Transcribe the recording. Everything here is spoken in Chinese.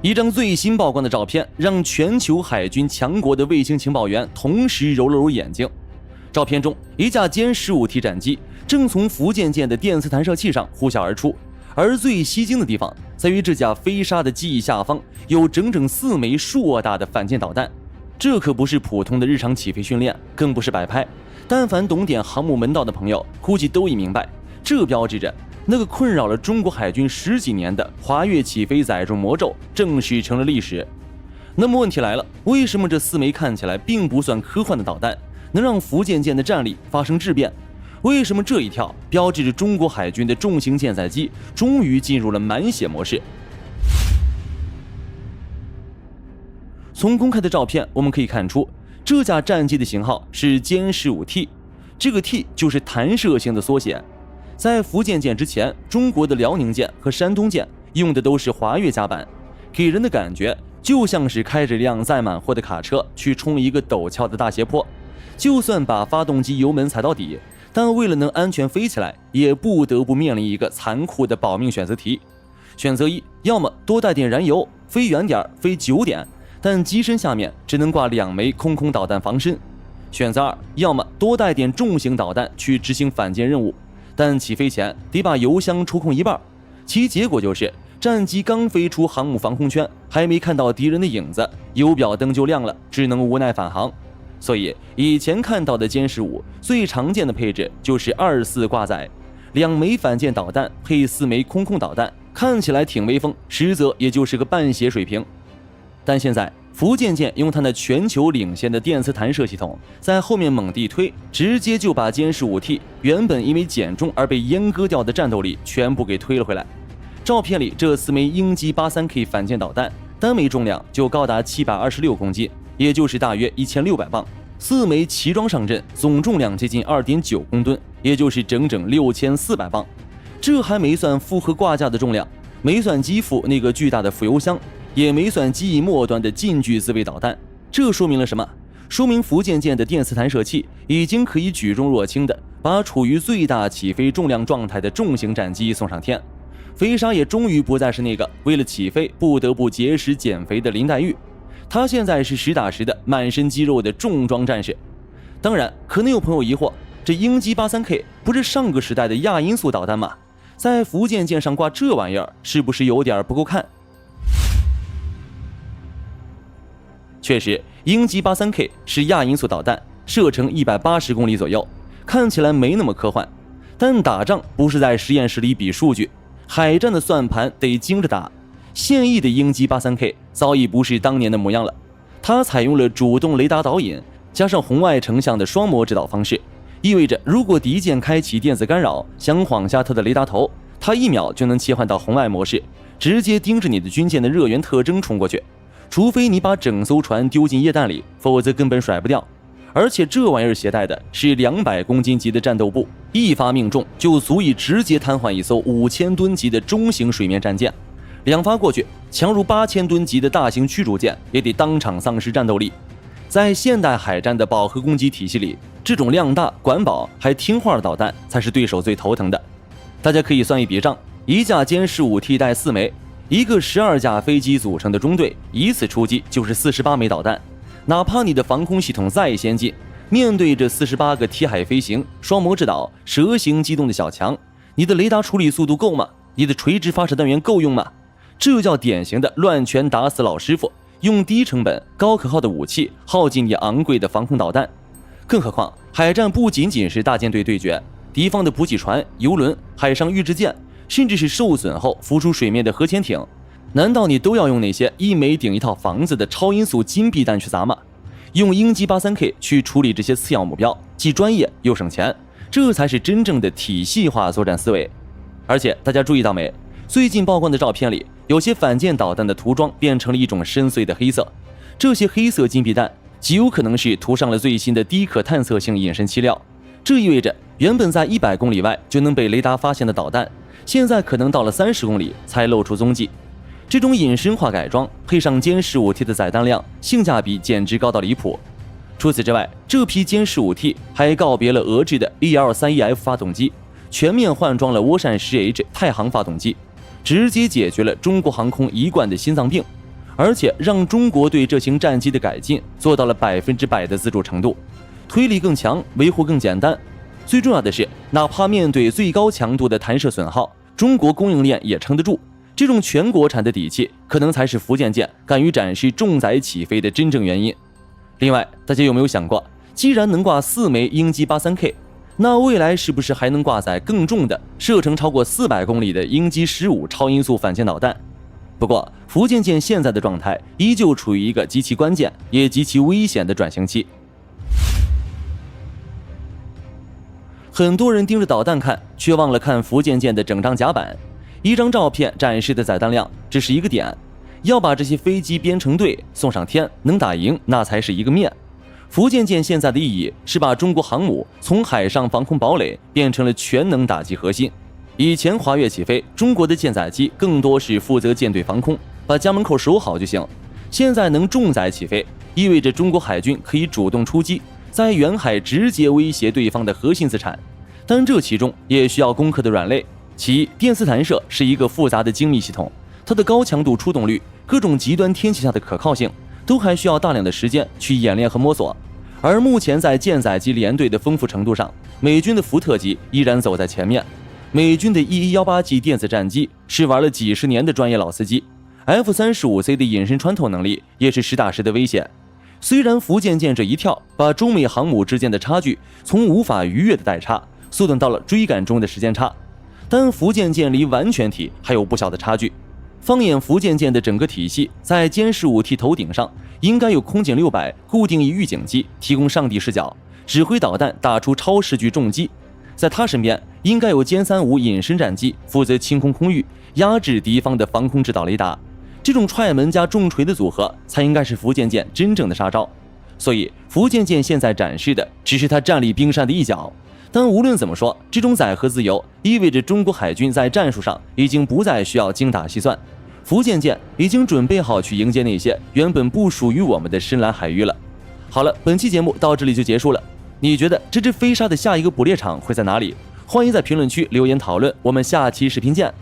一张最新曝光的照片让全球海军强国的卫星情报员同时揉了揉眼睛。照片中，一架歼 15T 战机正从福建舰的电磁弹射器上呼啸而出，而最吸睛的地方在于这架飞鲨的机翼下方有整整4枚硕大的反舰导弹。这可不是普通的日常起飞训练，更不是摆拍。但凡懂点航母门道的朋友，估计都已明白，这标志着那个困扰了中国海军10几年的华跃起飞载重魔咒正式成了历史。那么问题来了，为什么这4枚看起来并不算科幻的导弹能让福建舰的战力发生质变？为什么这一跳标志着中国海军的重型舰载机终于进入了满血模式？从公开的照片我们可以看出，这架战机的型号是歼 15T， 这个 T 就是弹射型的缩写。在福建舰之前，中国的辽宁舰和山东舰用的都是华越甲板，给人的感觉就像是开着辆载满货的卡车去冲一个陡峭的大斜坡，就算把发动机油门踩到底，但为了能安全飞起来，也不得不面临一个残酷的保命选择题。选择一，要么多带点燃油，飞远点，飞久点，但机身下面只能挂2枚空空导弹防身。选择二，要么多带点重型导弹去执行反舰任务，但起飞前得把油箱抽空一半。其结果就是战机刚飞出航母防空圈，还没看到敌人的影子，油表灯就亮了，只能无奈返航。所以以前看到的歼15最常见的配置就是24挂载，2枚反舰导弹配4枚空空导弹，看起来挺威风，实则也就是个半血水平。但现在福建舰用它那全球领先的电磁弹射系统在后面猛地推，直接就把歼 15T 原本因为减重而被阉割掉的战斗力全部给推了回来。照片里这4枚鹰击 83K 反舰导弹单枚重量就高达726公斤，也就是大约1600磅，4枚齐装上阵，总重量接近 2.9 公吨，也就是整整6400磅。这还没算复合挂架的重量，没算机腹那个巨大的副油箱，也没算机翼末端的近距自卫导弹。这说明了什么？说明福建舰的电磁弹射器已经可以举重若轻的把处于最大起飞重量状态的重型战机送上天。飞鲨也终于不再是那个为了起飞不得不节食减肥的林黛玉，他现在是实打实的满身肌肉的重装战士。当然，可能有朋友疑惑，这鹰击 83K 不是上个时代的亚音速导弹吗？在福建舰上挂这玩意儿，是不是有点不够看？确实，鹰击 83K 是亚音速导弹，射程180公里左右，看起来没那么科幻。但打仗不是在实验室里比数据，海战的算盘得精着打。现役的鹰击 83K 早已不是当年的模样了，它采用了主动雷达导引加上红外成像的双模指导方式，意味着如果敌舰开启电子干扰，想晃下它的雷达头，它1秒就能切换到红外模式，直接盯着你的军舰的热源特征冲过去。除非你把整艘船丢进液氮里，否则根本甩不掉。而且这玩意儿携带的是200公斤级的战斗部，一发命中就足以直接瘫痪一艘5000吨级的中型水面战舰，2发过去，强如8000吨级的大型驱逐舰也得当场丧失战斗力。在现代海战的饱和攻击体系里，这种量大、管饱还听话的导弹才是对手最头疼的。大家可以算一笔账，一架歼 15T 带4枚，一个12架飞机组成的中队，一次出击就是48枚导弹。哪怕你的防空系统再先进，面对着48个贴海飞行、双模制导、蛇形机动的小强，你的雷达处理速度够吗？你的垂直发射单元够用吗？这叫典型的乱拳打死老师傅，用低成本、高可靠的武器耗尽你昂贵的防空导弹。更何况，海战不仅仅是大舰队对决，敌方的补给船、油轮、海上预制舰，甚至是受损后浮出水面的核潜艇，难道你都要用那些1枚顶一套房子的超音速金币弹去砸吗？用鹰击 83K 去处理这些次要目标，既专业又省钱，这才是真正的体系化作战思维。而且大家注意到没？最近曝光的照片里，有些反舰导弹的涂装变成了一种深邃的黑色，这些黑色金币弹极有可能是涂上了最新的低可探测性隐身漆料。这意味着原本在100公里外就能被雷达发现的导弹，现在可能到了30公里才露出踪迹。这种隐身化改装配上歼 15T 的载弹量，性价比简直高到离谱。除此之外，这批歼 15T 还告别了俄制的 EL31F 发动机，全面换装了涡扇 10H 太行发动机，直接解决了中国航空一贯的心脏病。而且让中国对这型战机的改进做到了100%的自主程度，推力更强，维护更简单。最重要的是，哪怕面对最高强度的弹射损耗，中国供应链也撑得住。这种全国产的底气，可能才是福建舰敢于展示重载起飞的真正原因。另外，大家有没有想过，既然能挂4枚鹰击 83K， 那未来是不是还能挂载更重的、射程超过400公里的鹰击15超音速反舰导弹？不过，福建舰现在的状态依旧处于一个极其关键也极其危险的转型期。很多人盯着导弹看，却忘了看福建舰的整张甲板。一张照片展示的载弹量只是一个点，要把这些飞机编成队送上天，能打赢那才是一个面。福建舰现在的意义是把中国航母从海上防空堡垒变成了全能打击核心。以前滑跃起飞，中国的舰载机更多是负责舰队防空，把家门口守好就行。现在能重载起飞，意味着中国海军可以主动出击，在远海直接威胁对方的核心资产。但这其中也需要攻克的软肋。其一，电磁弹射是一个复杂的精密系统，它的高强度出动率、各种极端天气下的可靠性，都还需要大量的时间去演练和摸索。而目前在舰载机联队的丰富程度上，美军的福特级依然走在前面。美军的1118G 电子战机是玩了几十年的专业老司机， F-35C 的隐身穿透能力也是实打实的威胁。虽然福建舰这一跳把中美航母之间的差距从无法逾越的代差缩短到了追赶中的时间差，但福建舰离完全体还有不小的差距。放眼福建舰的整个体系，在歼15T 头顶上应该有空警600固定翼预警机提供上帝视角，指挥导弹打出超视距重击。在他身边应该有歼35隐身战机负责清空空域，压制敌方的防空制导雷达。这种踹门加重锤的组合才应该是福建舰真正的杀招。所以福建舰现在展示的只是它战力冰山的一角。但无论怎么说，这种载荷自由意味着中国海军在战术上已经不再需要精打细算，福建舰已经准备好去迎接那些原本不属于我们的深蓝海域了。好了，本期节目到这里就结束了。你觉得这只飞鲨的下一个捕猎场会在哪里？欢迎在评论区留言讨论，我们下期视频见。